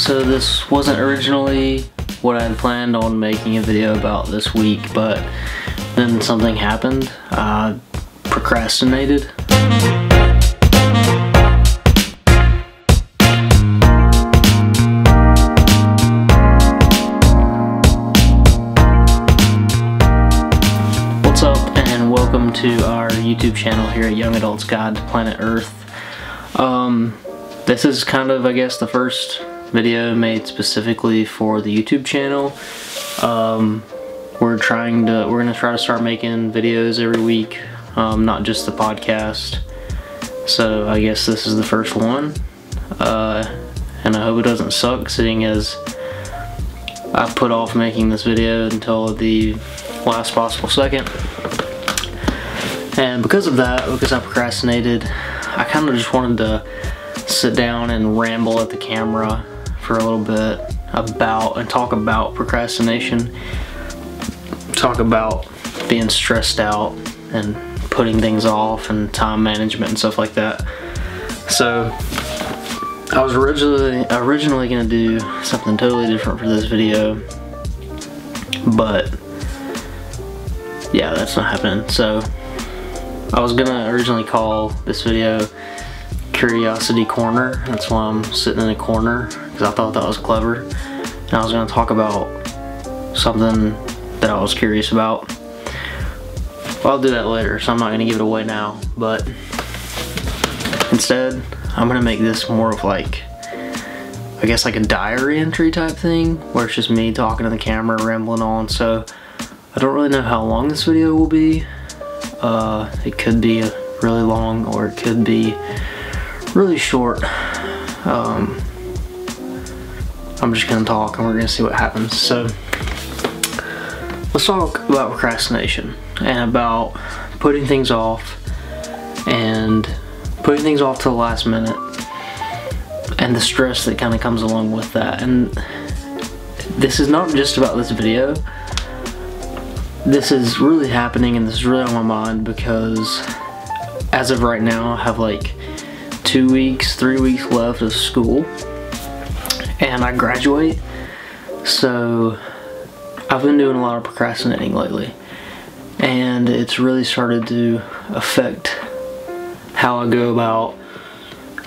So this wasn't originally what I had planned on making a video about this week, but then something happened. I procrastinated. What's up, and welcome to our YouTube channel here at Young Adults Guide to Planet Earth. This is kind of, I guess, the first video made specifically for the YouTube channel. We're gonna try to start making videos every week, not just the podcast. So I guess this is the first one, and I hope it doesn't suck, seeing as I put off making this video until the last possible second. And because of that, because I procrastinated, I kind of just wanted to sit down and ramble at the camera for a little bit and talk about procrastination, talk about being stressed out and putting things off and time management and stuff like that. So I was originally gonna do something totally different for this video, but yeah, that's not happening. So I was gonna originally call this video Curiosity Corner. That's why I'm sitting in a corner, because I thought that was clever. And I was gonna talk about something that I was curious about. Well, I'll do that later, so I'm not gonna give it away now. But instead, I'm gonna make this more of like, I guess like a diary entry type thing, where it's just me talking to the camera, rambling on. So I don't really know how long this video will be. It could be really long, or it could be really short. I'm just gonna talk and we're gonna see what happens. So let's talk about procrastination and about putting things off to the last minute, and the stress that kind of comes along with that. And this is not just about this video. This is really happening, and this is really on my mind because as of right now I have like 3 weeks left of school and I graduate. So I've been doing a lot of procrastinating lately, and it's really started to affect how I go about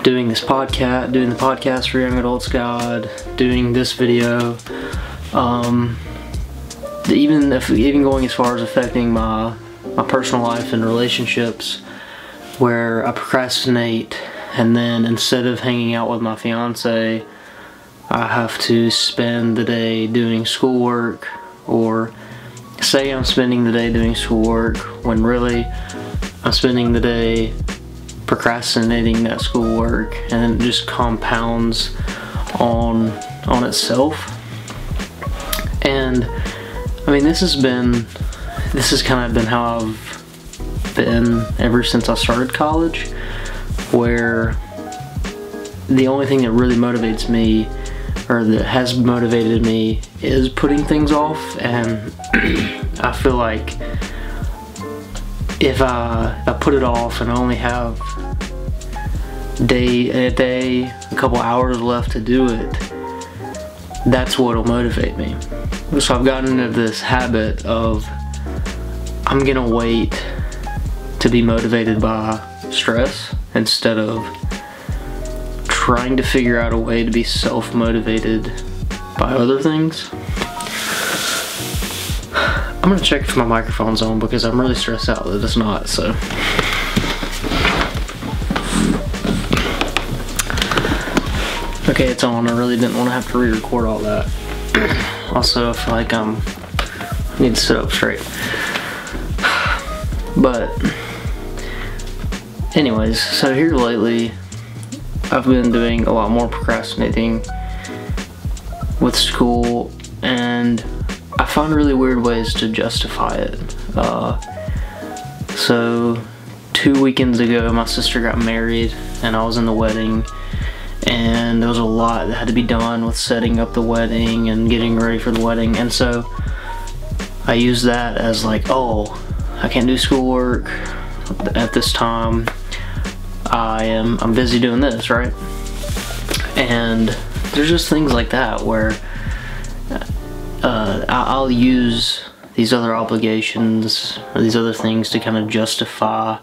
doing the podcast for Young Adults Guide, doing this video, even going as far as affecting my personal life and relationships, where I procrastinate, and then instead of hanging out with my fiance, I have to spend the day doing schoolwork, or say I'm spending the day doing schoolwork when really I'm spending the day procrastinating that schoolwork, and it just compounds on itself. And I mean, this has kind of been how I've been ever since I started college, where the only thing that really motivates me, or that has motivated me, is putting things off. And I feel like if I put it off and I only have a couple hours left to do it, that's what'll motivate me. So I've gotten into this habit of, I'm gonna wait to be motivated by stress instead of trying to figure out a way to be self-motivated by other things. I'm gonna check if my microphone's on, because I'm really stressed out that it's not. So okay, it's on. I really didn't want to have to re-record all that. Also, I feel like I need to sit up straight. But anyways, so here lately I've been doing a lot more procrastinating with school, and I find really weird ways to justify it. So 2 weekends ago my sister got married and I was in the wedding, and there was a lot that had to be done with setting up the wedding and getting ready for the wedding. And so I used that as like, oh, I can't do schoolwork at this time, I'm busy doing this, right? And there's just things like that where I'll use these other obligations or these other things to kind of justify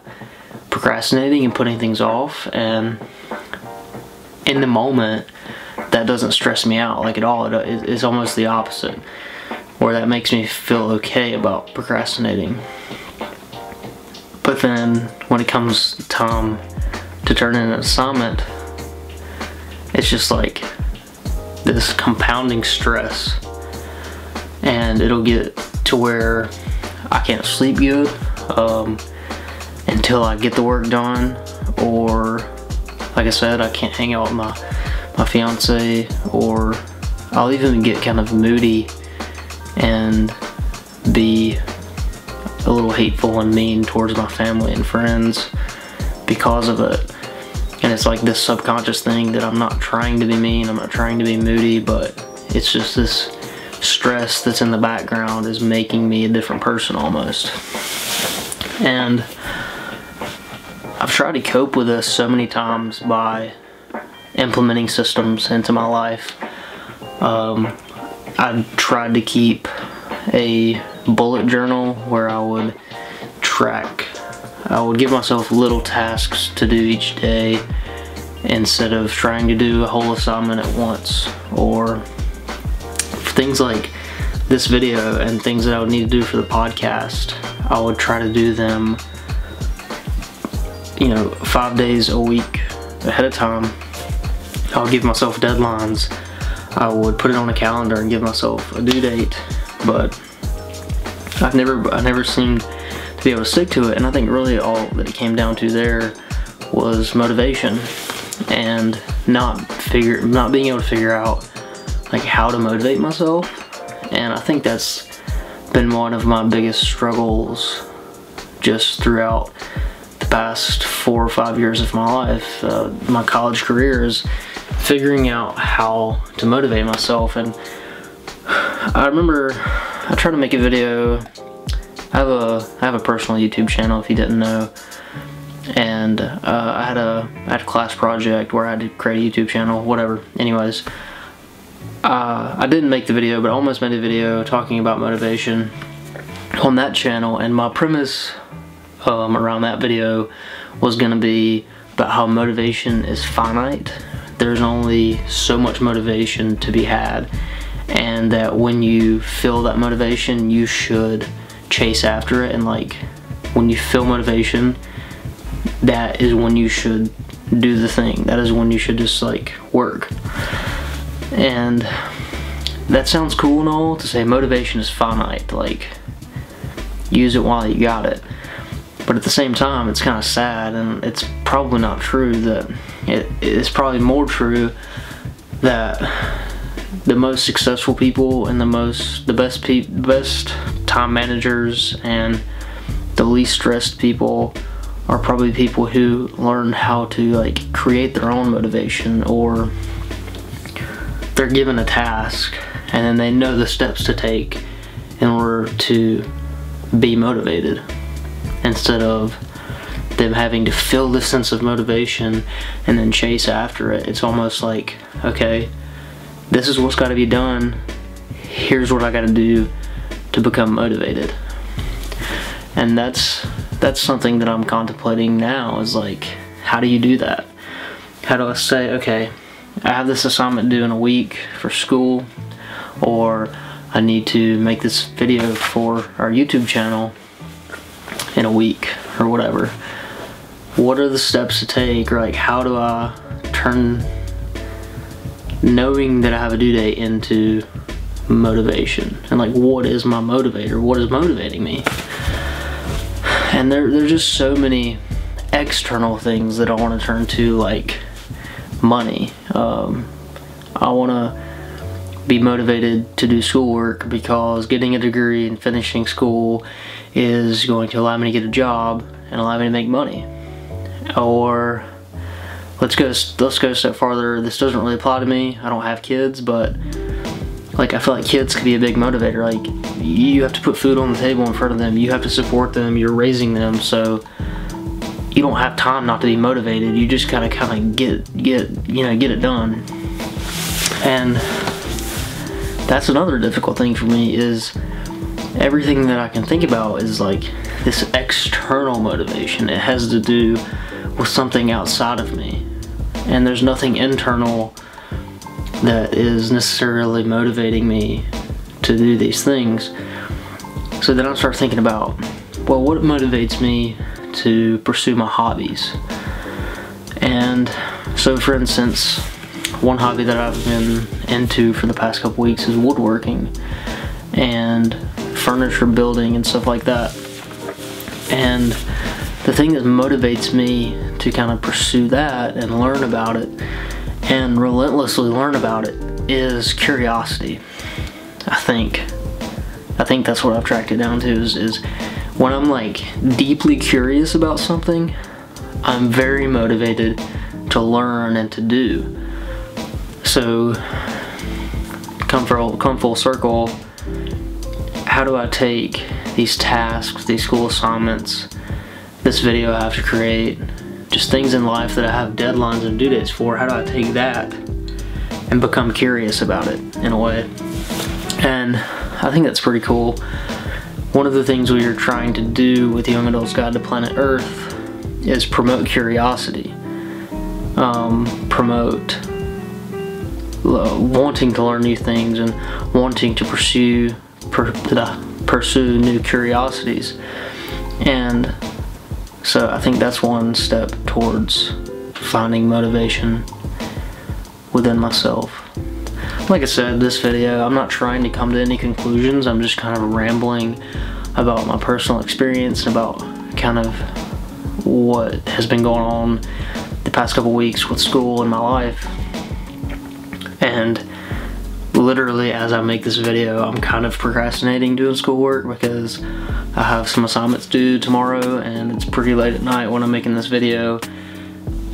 procrastinating and putting things off, and in the moment that doesn't stress me out like at all. It's almost the opposite, where that makes me feel okay about procrastinating. But then when it comes time to turn in an assignment, it's just like this compounding stress, and it'll get to where I can't sleep good until I get the work done, or like I said, I can't hang out with my fiance, or I'll even get kind of moody and be a little hateful and mean towards my family and friends because of it. And it's like this subconscious thing that I'm not trying to be mean, I'm not trying to be moody, but it's just this stress that's in the background is making me a different person almost. And I've tried to cope with this so many times by implementing systems into my life. I tried to keep a bullet journal where I would give myself little tasks to do each day instead of trying to do a whole assignment at once, or things like this video and things that I would need to do for the podcast. I would try to do them, 5 days a week ahead of time. I would give myself deadlines. I would put it on a calendar and give myself a due date, but I never seemed to be able to stick to it. And I think really all that it came down to there was motivation, and not being able to figure out like how to motivate myself. And I think that's been one of my biggest struggles just throughout the past 4 or 5 years of my life. My college career is figuring out how to motivate myself. And I remember I tried to make a video. I have a personal YouTube channel, if you didn't know, and I had a class project where I had to create a YouTube channel, whatever. Anyways, I didn't make the video, but I almost made a video talking about motivation on that channel, and my premise around that video was going to be about how motivation is finite. There's only so much motivation to be had, and that when you feel that motivation, you should chase after it. And like when you feel motivation, that is when you should do the thing. That is when you should just like work. And that sounds cool and all to say motivation is finite, like use it while you got it. But at the same time, it's kind of sad, and it's probably not true. That it's probably more true that the most successful people and the best time managers and the least stressed people are probably people who learn how to like create their own motivation, or they're given a task and then they know the steps to take in order to be motivated, instead of them having to feel this sense of motivation and then chase after it. It's almost like, okay, this is what's got to be done, here's what I got to do to become motivated. And that's something that I'm contemplating now, is like, how do you do that? How do I say, okay, I have this assignment due in a week for school, or I need to make this video for our YouTube channel in a week, or whatever. What are the steps to take, or like how do I turn knowing that I have a due date into motivation? And like, what is my motivator? What is motivating me? And there's just so many external things that I want to turn to, like money. I want to be motivated to do schoolwork because getting a degree and finishing school is going to allow me to get a job and allow me to make money. Or let's go a step farther. This doesn't really apply to me. I don't have kids, but like I feel like kids could be a big motivator. Like you have to put food on the table in front of them. You have to support them. You're raising them, so you don't have time not to be motivated. You just gotta kind of get it done. And that's another difficult thing for me, is everything that I can think about is like this external motivation. It has to do with something outside of me, and there's nothing internal that is necessarily motivating me to do these things. So then I start thinking about, well, what motivates me to pursue my hobbies? And so, for instance, one hobby that I've been into for the past couple weeks is woodworking and furniture building and stuff like that. And the thing that motivates me to kind of pursue that and learn about it and relentlessly learn about it is curiosity. I think that's what I've tracked it down to, is when I'm like deeply curious about something, I'm very motivated to learn and to do. So come full circle, how do I take these tasks, these school assignments, this video I have to create, just things in life that I have deadlines and due dates for, how do I take that and become curious about it in a way? And I think that's pretty cool. One of the things we are trying to do with Young Adult's Guide to Planet Earth is promote curiosity, promote wanting to learn new things and wanting to pursue new curiosities. And so I think that's one step towards finding motivation within myself. Like I said, this video, I'm not trying to come to any conclusions. I'm just kind of rambling about my personal experience and about kind of what has been going on the past couple weeks with school and my life. And literally, as I make this video, I'm kind of procrastinating doing schoolwork because I have some assignments due tomorrow and it's pretty late at night when I'm making this video,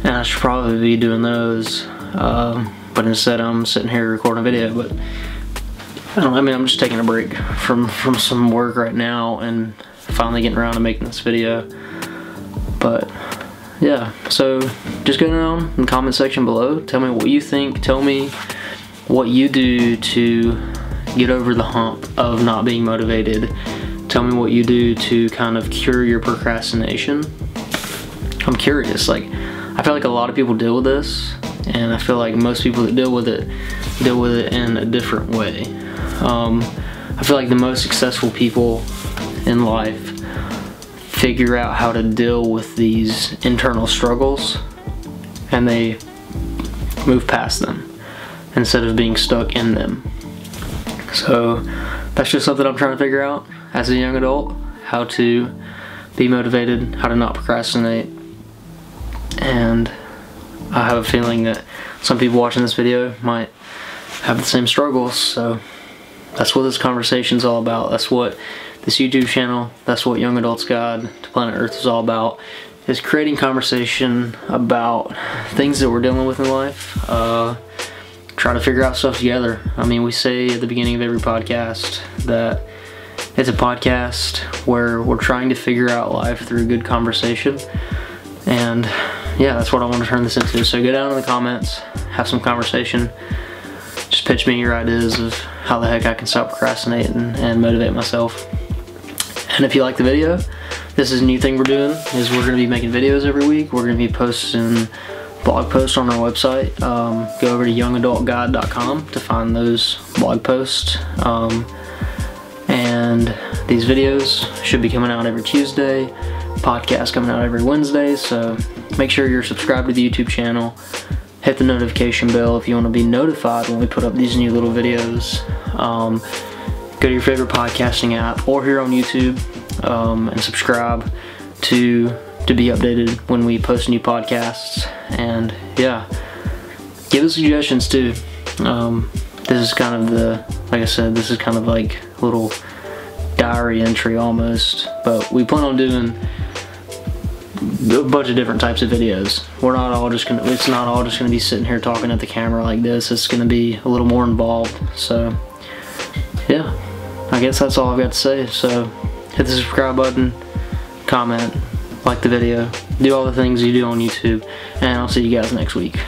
and I should probably be doing those, but instead I'm sitting here recording a video. But I don't know, I mean, I'm just taking a break from some work right now and finally getting around to making this video. But yeah, so just go down in the comment section below, tell me what you think, tell me what you do to get over the hump of not being motivated. Tell me what you do to kind of cure your procrastination. I'm curious, like, I feel like a lot of people deal with this, and I feel like most people that deal with it in a different way. I feel like the most successful people in life figure out how to deal with these internal struggles, and they move past them instead of being stuck in them. So that's just something I'm trying to figure out as a young adult, how to be motivated, how to not procrastinate. And I have a feeling that some people watching this video might have the same struggles, so that's what this conversation's all about. That's what this YouTube channel, that's what Young Adult's Guide to Planet Earth is all about, is creating conversation about things that we're dealing with in life. Try to figure out stuff together. I mean, we say at the beginning of every podcast that it's a podcast where we're trying to figure out life through good conversation. And yeah, that's what I want to turn this into. So go down in the comments, have some conversation. Just pitch me your ideas of how the heck I can stop procrastinating and motivate myself. And if you like the video, this is a new thing we're doing, is we're going to be making videos every week. We're going to be posting blog posts on our website. Go over to youngadultguide.com to find those blog posts. And these videos should be coming out every Tuesday. Podcast coming out every Wednesday. So make sure you're subscribed to the YouTube channel. Hit the notification bell if you want to be notified when we put up these new little videos. Go to your favorite podcasting app or here on YouTube and subscribe to be updated when we post new podcasts. And yeah, give us suggestions too. This is kind of like I said, this is kind of like a little diary entry almost, but we plan on doing a bunch of different types of videos. It's not all just gonna be sitting here talking at the camera like this. It's gonna be a little more involved. So yeah, I guess that's all I've got to say. So hit the subscribe button, comment, like the video, do all the things you do on YouTube, and I'll see you guys next week.